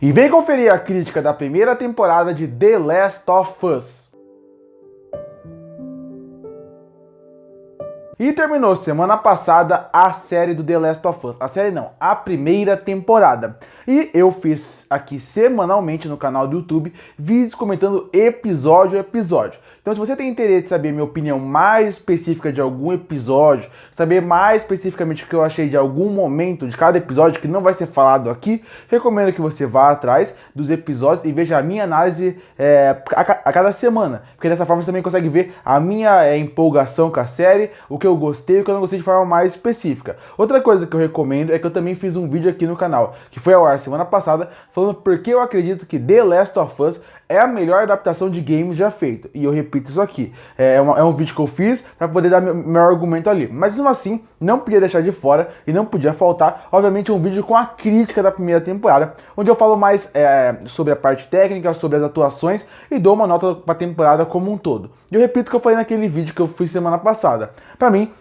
E vem conferir a crítica da primeira temporada de The Last of Us. E terminou semana passada a série do The Last of Us. A série não, a primeira temporada. E eu fiz aqui semanalmente no canal do YouTube vídeos comentando episódio a episódio. Então se você tem interesse em saber minha opinião mais específica de algum episódio, saber mais especificamente o que eu achei de algum momento de cada episódio que não vai ser falado aqui, recomendo que você vá atrás dos episódios e veja a minha análise a cada semana. Porque dessa forma você também consegue ver a minha empolgação com a série, o que eu gostei e o que eu não gostei de forma mais específica. Outra coisa que eu recomendo é que eu também fiz um vídeo aqui no canal, que foi ao ar semana passada, falando porque eu acredito que The Last of Us é a melhor adaptação de games já feita. E eu repito isso aqui. É um vídeo que eu fiz para poder dar meu argumento ali. Mas mesmo assim, não podia deixar de fora e não podia faltar, obviamente, um vídeo com a crítica da primeira temporada, onde eu falo mais sobre a parte técnica, sobre as atuações e dou uma nota para a temporada como um todo. E eu repito o que eu falei naquele vídeo que eu fiz semana passada. Para mim,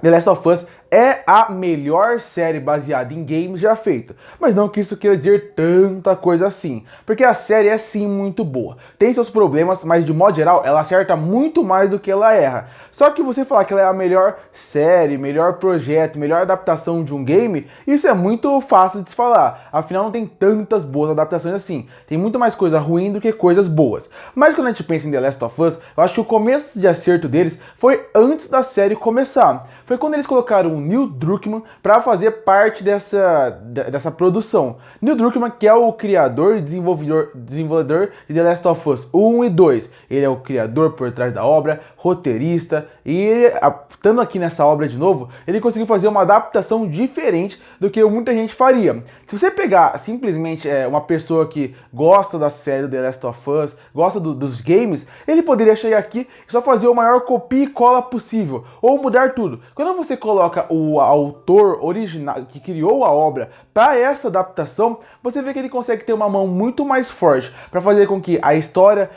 The Last of Us é a melhor série baseada em games já feita. Mas não que isso queira dizer tanta coisa assim. Porque a série é sim muito boa. Tem seus problemas, mas de modo geral ela acerta muito mais do que ela erra. Só que você falar que ela é a melhor série, melhor projeto, melhor adaptação de um game, isso é muito fácil de se falar. Afinal não tem tantas boas adaptações assim. Tem muito mais coisa ruim do que coisas boas. Mas quando a gente pensa em The Last of Us, eu acho que o começo de acerto deles foi antes da série começar. Foi quando eles colocaram o Neil Druckmann para fazer parte dessa produção. Neil Druckmann, que é o criador e desenvolvedor de The Last of Us 1 e 2. Ele é o criador por trás da obra, roteirista, e ele, estando aqui nessa obra de novo, ele conseguiu fazer uma adaptação diferente do que muita gente faria. Se você pegar simplesmente uma pessoa que gosta da série do The Last of Us, gosta dos games, ele poderia chegar aqui e só fazer o maior copia e cola possível, ou mudar tudo. Quando você coloca o autor original que criou a obra para essa adaptação, você vê que ele consegue ter uma mão muito mais forte para fazer com que a história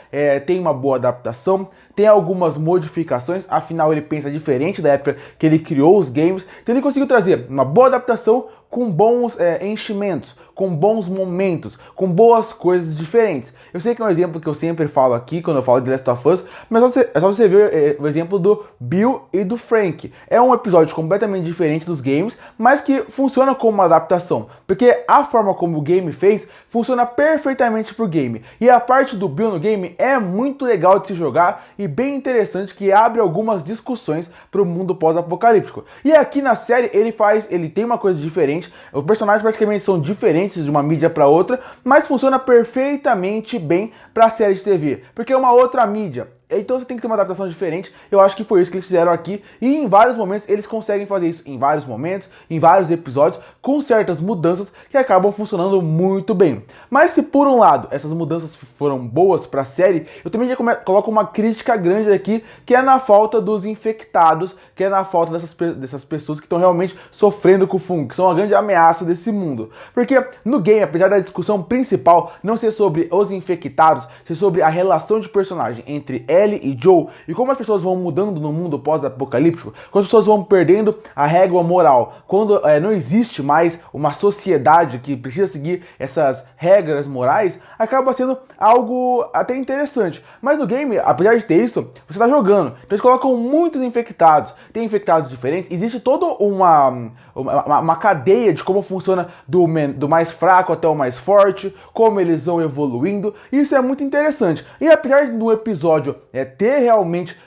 tenha uma boa adaptação, tem algumas modificações, afinal ele pensa diferente da época que ele criou os games, então ele conseguiu trazer uma boa adaptação com bons enchimentos, com bons momentos, com boas coisas diferentes. Eu sei que é um exemplo que eu sempre falo aqui quando eu falo de The Last of Us, mas é só você ver o exemplo do Bill e do Frank. É um episódio completamente diferente dos games, mas que funciona como uma adaptação, porque a forma como o game fez funciona perfeitamente pro game. E a parte do Bill no game é muito legal de se jogar e bem interessante, que abre algumas discussões pro mundo pós-apocalíptico. E aqui na série ele tem uma coisa diferente, os personagens praticamente são diferentes de uma mídia para outra, mas funciona perfeitamente bem para a série de TV, porque é uma outra mídia. Então você tem que ter uma adaptação diferente. Eu acho que foi isso que eles fizeram aqui. E em vários momentos eles conseguem fazer isso. Em vários momentos, em vários episódios, com certas mudanças que acabam funcionando muito bem. Mas se por um lado essas mudanças foram boas para a série, eu também já coloco uma crítica grande aqui, que é na falta dos infectados, que é na falta dessas pessoas que estão realmente sofrendo com o fungo, que são uma grande ameaça desse mundo. Porque no game, apesar da discussão principal não ser sobre os infectados, ser sobre a relação de personagem entre Ellie e Joe, e como as pessoas vão mudando no mundo pós-apocalíptico, quando as pessoas vão perdendo a régua moral, quando não existe mais uma sociedade que precisa seguir essas regras morais, acaba sendo algo até interessante. Mas no game, apesar de ter isso, você está jogando, então eles colocam muitos infectados, tem infectados diferentes, existe toda uma cadeia de como funciona do mais fraco até o mais forte, como eles vão evoluindo, e isso é muito interessante. E apesar do episódio ter realmente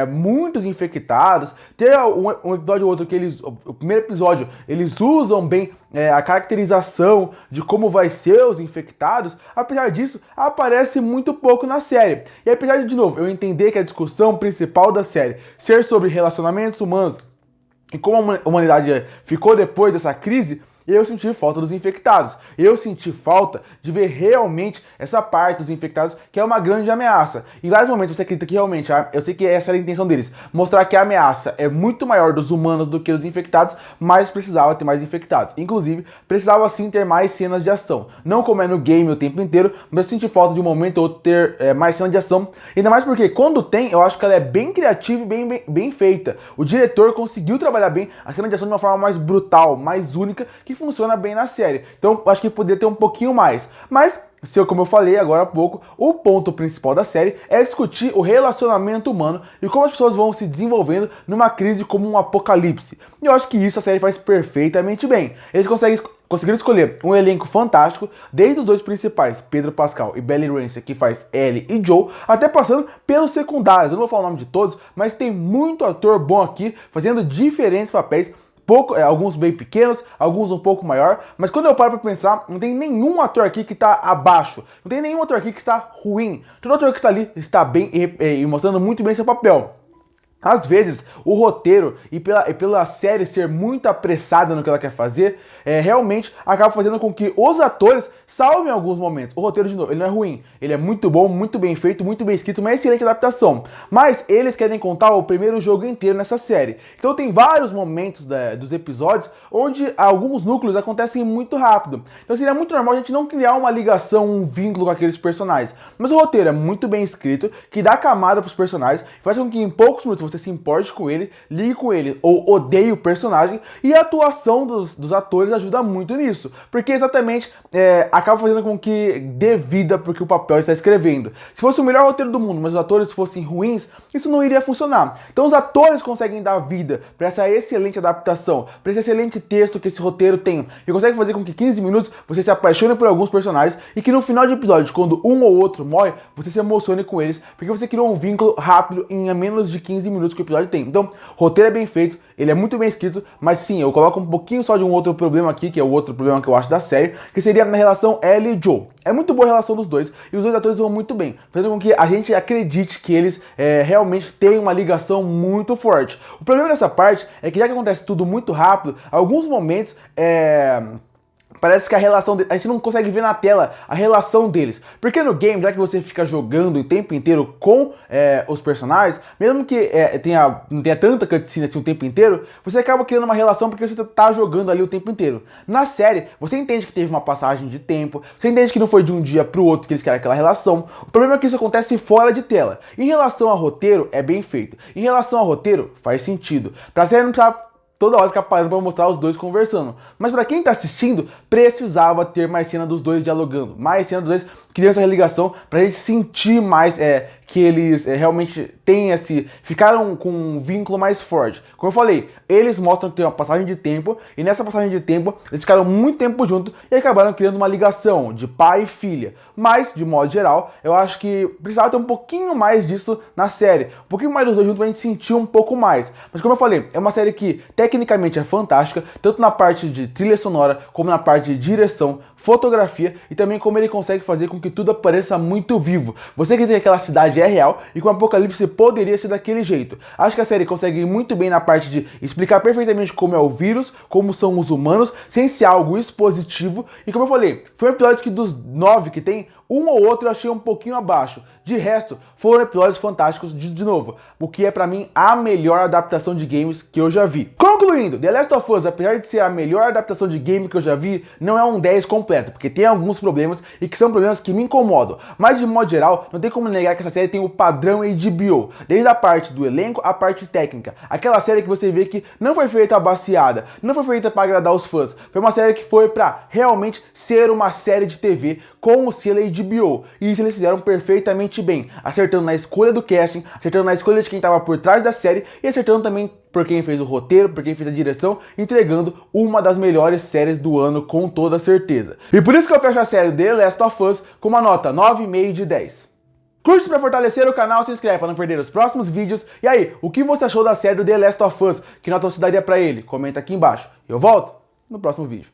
muitos infectados, ter um episódio ou outro que o primeiro episódio, eles usam bem a caracterização de como vai ser os infectados, apesar disso, aparece muito pouco na série. E apesar de novo, eu entender que a discussão principal da série ser sobre relacionamentos humanos e como a humanidade ficou depois dessa crise, eu senti falta dos infectados. Eu senti falta de ver realmente essa parte dos infectados, que é uma grande ameaça. Em vários momentos você acredita que realmente, eu sei que essa era a intenção deles, mostrar que a ameaça é muito maior dos humanos do que dos infectados, mas precisava ter mais infectados. Inclusive, precisava sim ter mais cenas de ação. Não como é no game o tempo inteiro, mas eu senti falta de um momento ou outro ter mais cenas de ação. Ainda mais porque quando tem, eu acho que ela é bem criativa e bem feita. O diretor conseguiu trabalhar bem a cena de ação de uma forma mais brutal, mais única, que funciona bem na série. Então acho que poderia ter um pouquinho mais. Mas, como eu falei agora há pouco, o ponto principal da série é discutir o relacionamento humano e como as pessoas vão se desenvolvendo numa crise como um apocalipse. E eu acho que isso a série faz perfeitamente bem. Eles conseguiram escolher um elenco fantástico, desde os dois principais, Pedro Pascal e Bella Ramsey, que faz Ellie e Joe, até passando pelos secundários. Eu não vou falar o nome de todos, mas tem muito ator bom aqui, fazendo diferentes papéis. Alguns bem pequenos, alguns um pouco maior, mas quando eu paro pra pensar, não tem nenhum ator aqui que tá abaixo, não tem nenhum ator aqui que está ruim. Todo ator que está ali está bem e mostrando muito bem seu papel. Às vezes, o roteiro e pela série ser muito apressada no que ela quer fazer, realmente acaba fazendo com que os atores salvem alguns momentos. O roteiro, de novo, ele não é ruim. Ele é muito bom, muito bem feito, muito bem escrito, uma excelente adaptação. Mas eles querem contar o primeiro jogo inteiro nessa série. Então tem vários momentos dos episódios onde alguns núcleos acontecem muito rápido. Então seria muito normal a gente não criar uma ligação, um vínculo com aqueles personagens. Mas o roteiro é muito bem escrito, que dá camada pros personagens, faz com que em poucos minutos você se importe com ele, ligue com ele ou odeie o personagem, e a atuação dos atores ajuda muito nisso, porque exatamente acaba fazendo com que dê vida pro que o papel está escrevendo. Se fosse o melhor roteiro do mundo, mas os atores fossem ruins, isso não iria funcionar. Então os atores conseguem dar vida para essa excelente adaptação, para esse excelente texto que esse roteiro tem, e consegue fazer com que 15 minutos você se apaixone por alguns personagens e que no final de episódio, quando um ou outro morre, você se emocione com eles, porque você criou um vínculo rápido em menos de 15 minutos que o episódio tem. Então, o roteiro é bem feito, ele é muito bem escrito, mas sim, eu coloco um pouquinho só de um outro problema aqui, que é o outro problema que eu acho da série, que seria na relação Ellie e Joe. É muito boa a relação dos dois, e os dois atores vão muito bem, fazendo com que a gente acredite que eles realmente têm uma ligação muito forte. O problema dessa parte é que já que acontece tudo muito rápido, alguns momentos parece que a relação a gente não consegue ver na tela a relação deles. Porque no game, já que você fica jogando o tempo inteiro com os personagens, mesmo que não tenha tanta cutscene assim o tempo inteiro, você acaba criando uma relação porque você tá jogando ali o tempo inteiro. Na série, você entende que teve uma passagem de tempo, você entende que não foi de um dia pro outro que eles querem aquela relação. O problema é que isso acontece fora de tela. Em relação ao roteiro, é bem feito. Em relação ao roteiro, faz sentido. Pra série não precisava toda hora ficar parando pra mostrar os dois conversando. Mas pra quem tá assistindo, precisava ter mais cena dos dois dialogando. Mais cena dos dois criando essa ligação pra gente sentir mais que eles realmente ficaram com um vínculo mais forte. Como eu falei, eles mostram que tem uma passagem de tempo, e nessa passagem de tempo, eles ficaram muito tempo juntos e acabaram criando uma ligação de pai e filha. Mas, de modo geral, eu acho que precisava ter um pouquinho mais disso na série. Um pouquinho mais dos dois juntos pra gente sentir um pouco mais. Mas como eu falei, é uma série que tecnicamente é fantástica, tanto na parte de trilha sonora, como na parte de direção, fotografia, e também como ele consegue fazer com que tudo pareça muito vivo. Você que tem aquela cidade é real, e com o Apocalipse poderia ser daquele jeito. Acho que a série consegue ir muito bem na parte de explicar perfeitamente como é o vírus, como são os humanos, sem ser algo expositivo. E como eu falei, foi um episódio que dos 9 que tem, um ou outro eu achei um pouquinho abaixo. De resto, foram episódios fantásticos de novo, o que é pra mim a melhor adaptação de games que eu já vi. Concluindo, The Last of Us, apesar de ser a melhor adaptação de game que eu já vi, não é um 10 completo, porque tem alguns problemas e que são problemas que me incomodam. Mas de modo geral, não tem como negar que essa série tem o padrão HBO, desde a parte do elenco à parte técnica. Aquela série que você vê que não foi feita abaciada, não foi feita para agradar os fãs, foi uma série que foi pra realmente ser uma série de TV com o selo HBO. E isso eles fizeram perfeitamente bem, acertando na escolha do casting, acertando na escolha de quem estava por trás da série e acertando também por quem fez o roteiro, por quem fez a direção, entregando uma das melhores séries do ano com toda certeza. E por isso que eu fecho a série The Last of Us com uma nota 9,5 de 10. Curte para fortalecer o canal, se inscreve para não perder os próximos vídeos. E aí, o que você achou da série do The Last of Us? Que nota você daria para ele? Comenta aqui embaixo. Eu volto no próximo vídeo.